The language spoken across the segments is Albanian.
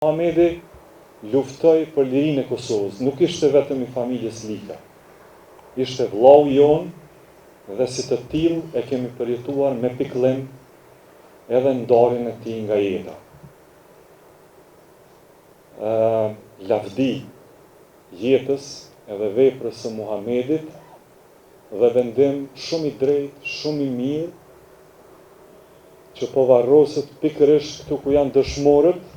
Muhamedi luftoi për lirinë e Kosovës, nuk ishte vetëm i familjes Lika. Ishte vllau jonë dhe si të tillë e kemi përjetuar me pikëllim edhe ndarjen e tij nga jeta. Lavdi jetës edhe veprës së Muhamedit dhe vendim shumë i drejtë, shumë i mirë, që po varroset pikërisht këtu ku janë dëshmorët,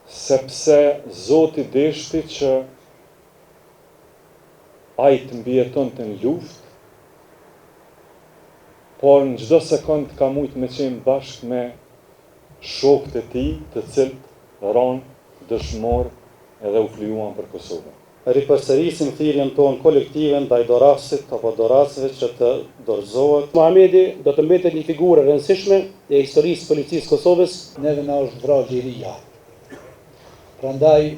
sepse Zoti deshti që ai të mbijetonte në luftë, por në çdo sekond ka mujt me qenë bashkë me shokët e tij, të cilët ranë dëshmor edhe u flijuan për Kosovën. Ripërsërisim thirrjen tonë kolektive ndaj dorasit apo dorasëve që të dorëzohet. Muhamedi do të mbetet një figurë e rëndësishme e historisë së policisë Kosovës. Neve na është vrarë liria. Prandaj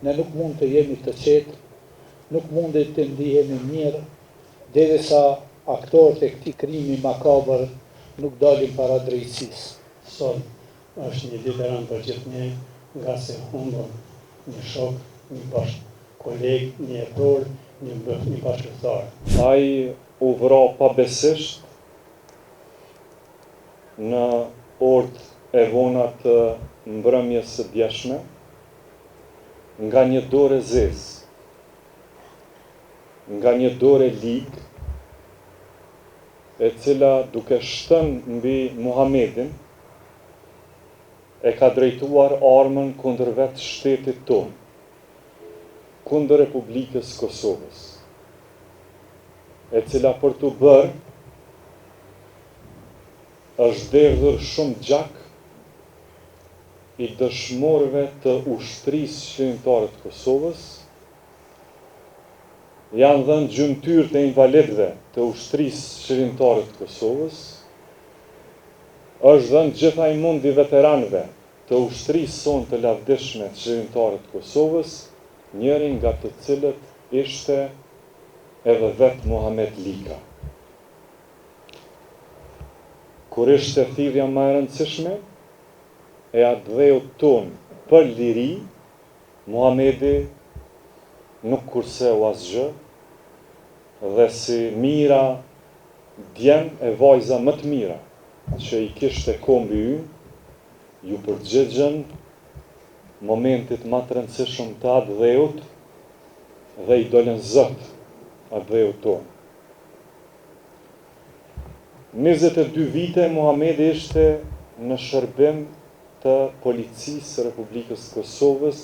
ne nuk mund të jemi të qetë, nuk mund të ndihemi mirë, derisa aktorët e këtij krimi makabër nuk dalin para drejtësisë. Sot është një ditë e rëndë për gjithë ne, nga se humbëm një shok, një koleg, një jetor, një bashkëtar. Ai u vra pabesisht në orët e vona të mbrëmjes së djeshme nga një dorë e zezë, nga një dorë e ligë, e cila duke shtënë mbi Muhamedin e ka drejtuar armën kundër vetë shtetit tonë, kundër Republikës Kosovës, e cila për të bërë është derdhur shumë gjak i dëshmorëve të ushtrisë shërimtare të Kosovës, janë dhënë gjymtyrë të invalidëve të ushtrisë shërimtare të Kosovës, është dhënë gjithaj mundi veteranëve të ushtrisë sonë të lavdishme të shërimtare të Kosovës, njërin nga të cilët ishte edhe vetë Muhamet Lika. Kur ishte thirrja më e rëndësishme e atë dheut tonë për liri, Muhamedi nuk kurseu asgjë dhe si mira djem e vajza më të mira që i kishte kombi ynë, ju përgjigjen momentit më të rëndësishëm të atë dheut dhe i dolën zot atë dheut tonë. 22 vite Muhamedi ishte në shërbim të policisë së Republikës Kosovës,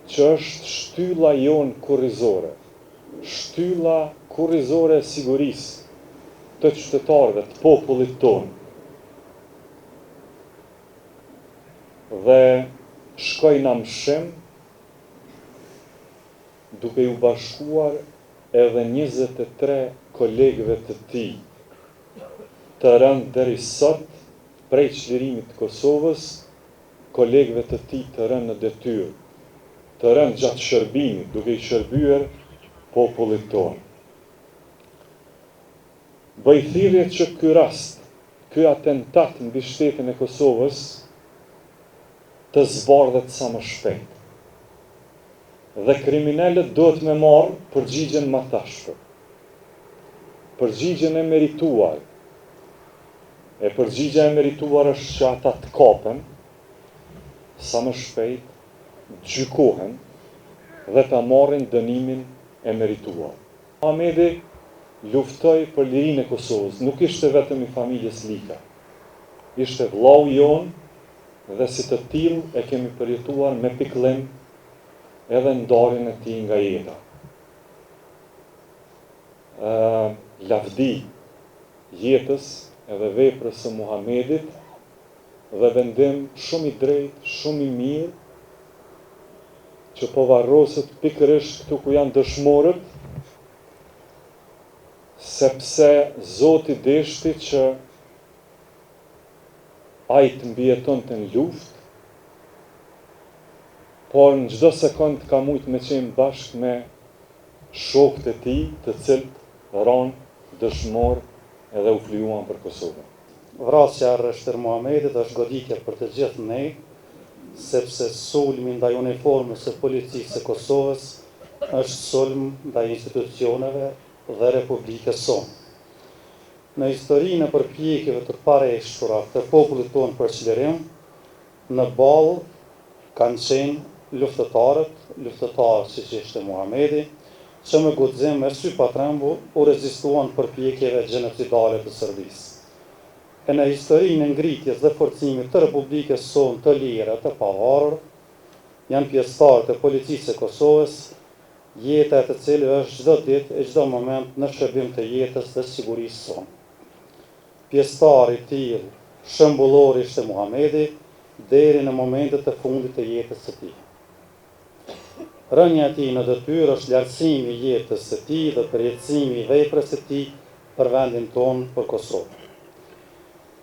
që është shtylla jonë kurrizore, shtylla kurrizore e sigurisë të qytetarëve, të popullit tonë. Dhe shkoi në mshim duke u bashkuar edhe 23 kolegëve të tij, të rënë deri sot prej çlirimit të Kosovës, kolegëve të tij të rënë në detyrë, të rënë gjatë shërbimit, duke i shërbyer popullit tonë. Bëj thirrje që ky rast, ky atentat mbi shtetin e Kosovës të zbardhet sa më shpejt. Dhe kriminalët duhet me marrë përgjigjen më tashpër. Përgjigjen e merituar. E përgjigja e merituar është që ata të kapen sa më shpejt, gjykohen dhe ta marrin dënimin e merituar. Muhamedi luftoi për lirinë e Kosovës, nuk ishte vetëm i familjes Lika. Ishte vllau jonë dhe si të tillë e kemi përjetuar me pikëllim edhe ndarjen e tij nga jeta. Lavdi jetës edhe veprës së Muhamedit dhe vendim shumë i drejtë, shumë i mirë, që po varroset pikërisht këtu ku janë dëshmorët, sepse Zoti deshti që ai të mbijetonte në luftë, por në çdo sekond ka mujt me qenë bashkë me shokët e tij, të cilët ranë dëshmor edhe u flijuan për Kosovën. Vrasja rreth Muhamedit është goditje për të gjithë ne, sepse sulmi ndaj uniformës së policisë së Kosovës është sulm ndaj institucioneve dhe Republikës sonë. Në historinë e përpjekjeve të pareshtura të popullit tonë për çlirim, në ballë kanë qenë luftëtarët siç ishte Muhamedi, që me guxim me sy pa trembull u rezistuan përpjekjeve gjenocidale të Serbisë. E në historinë e ngritjes dhe forcimit të Republikës sonë të lirë të pavarur, janë pjesëtarët e policisë së Kosovës, jeta e të cilë është çdo ditë e çdo moment në shërbim të jetës dhe sigurisë sonë. Pjesëtar i tillë shembullor ishte Muhamedi deri në momentet e fundit të jetës së tij. Rënja e tij në detyrë është lartësimi i jetës së tij dhe përjetësimi i veprës së tij për vendin tonë, për Kosovë.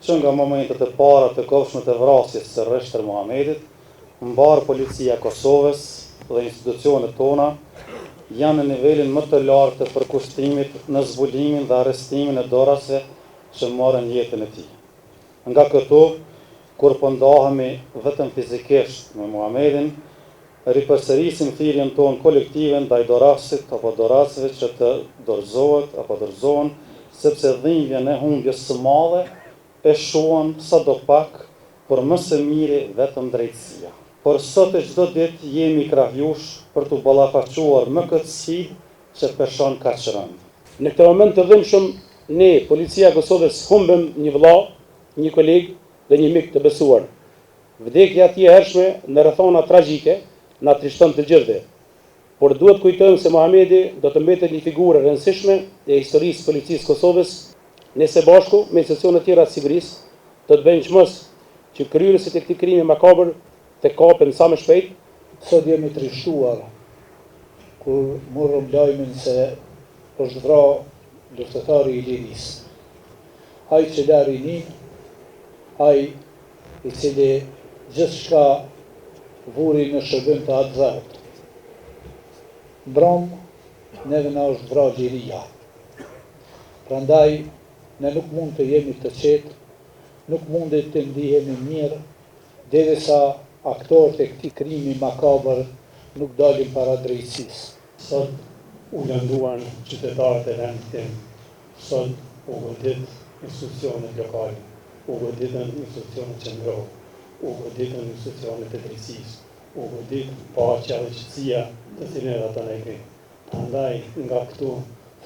Që nga momentet e para të kohshme të vrasjes së rreshtër Muhamedit, mbar policia e Kosovës dhe institucionet tona janë në nivelin më të lartë të përkushtimit në zbulimin dhe arrestimin e dorasve që morën jetën e tij. Nga këtu, kur po ndahemi vetëm fizikisht me Muhamedin, ripërsërisim thirrjen tonë kolektive ndaj dorasit apo dorasve që të dorëzohet apo dorëzohen, sepse dhimbjen e humbjes së madhe e shohën sadopak, por më së miri vetëm drejtësia. Por sot e çdo ditë jemi krahjush për të ballafaqur më këtë sfidë që peshon kaq rënd. Në këtë moment të dhimbshëm, ne, policia e Kosovës, humbëm një vëlla, një koleg dhe një mik të besuar. Vdekja e hershme në rrethona tragjike na trishton të gjithëve. Por duhet kujtojmë se Muhamedi do të mbetet një figurë e rëndësishme e historisë policisë Kosovës, nëse bashku me institucionet tjera të sigurisë do të bëjmë çmos që kryerësit e këtij krimi makabër të kapen sa më shpejt. Sot jemi trishtuar kur morëm lajmin se është vrarë luftëtari i lirisë. Ai që la rinin, ai i cili gjithçka vuri në shërbim të atë zot. Brom, neve na është vrarë liria. Prandaj, ne nuk mund të jemi të qetë, nuk mund të ndihemi mirë, derisa aktorët e këtij krimi makabër nuk dalin para drejtësisë. Sot u lënduan qytetarët e vendit tim, sot u godit institucionet lokale, u goditën institucionet qendrore, u goditën institucionet e drejtësisë, u godit paqja dhe qetësia të cilën ata ne kemi. Prandaj nga këtu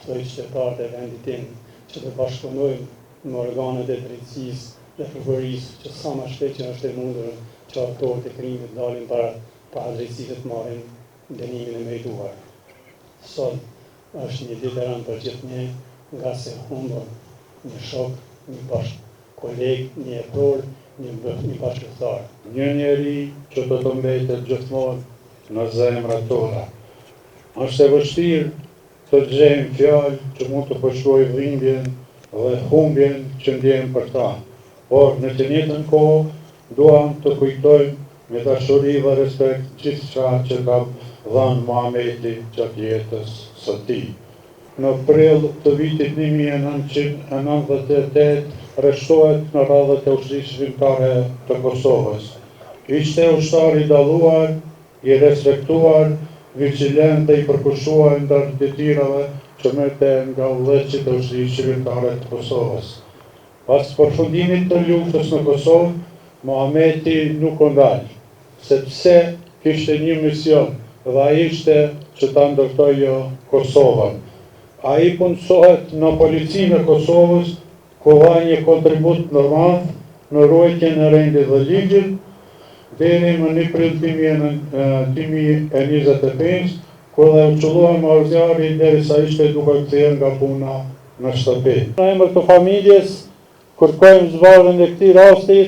ftoj qytetarët e vendit tim që të bashkëpunojmë në organet e drejtësisë dhe prokurisë që sa më shpejt që është e mundur që autorët e krimit dalin para drejtësisë të marrin dënimin e merituar. Sot është një ditë e rëndë për gjithë ne, nga se humbëm një shok, një bashkoleg, një epror, një bashkëtar. Një njeri që do të mbetet gjithmonë në zemrat tona. Është e vështirë të gjejmë fjalë që mund të përshkruajë dhimbjen dhe humbjen që ndjejmë për ta. Por në të njëjtën kohë duam të kujtojmë me dashuri dhe respekt gjithçka që ka dhënë Muhamedi gjatë jetës së tij. Në prill të vitit 1998 rreshtohet në radhët e Ushtrisë Shqiptare të Kosovës. Ishte ushtar i dalluar, i respektuar, vigilent dhe i përkushuar ndër detyrave që merrten nga udhëheqësit e Ushtrisë Shqiptare të Kosovës. Pas përfundimit të luftës në Kosovë, Muhamedi nuk u ndal, sepse kishte një mision dhe ai ishte që ta ndërtojë Kosovën. Ai punësohet në policinë e Kosovës, ku dha një kontribut normal në ruajtjen e rendit dhe ligjit, deri në 1 prill 2025, ku dhe u qëllua marrëzjarri derisa ishte duke kthyer nga puna në shtëpi. Në emër të familjes, kërkojmë zvarrjen e këtij rasti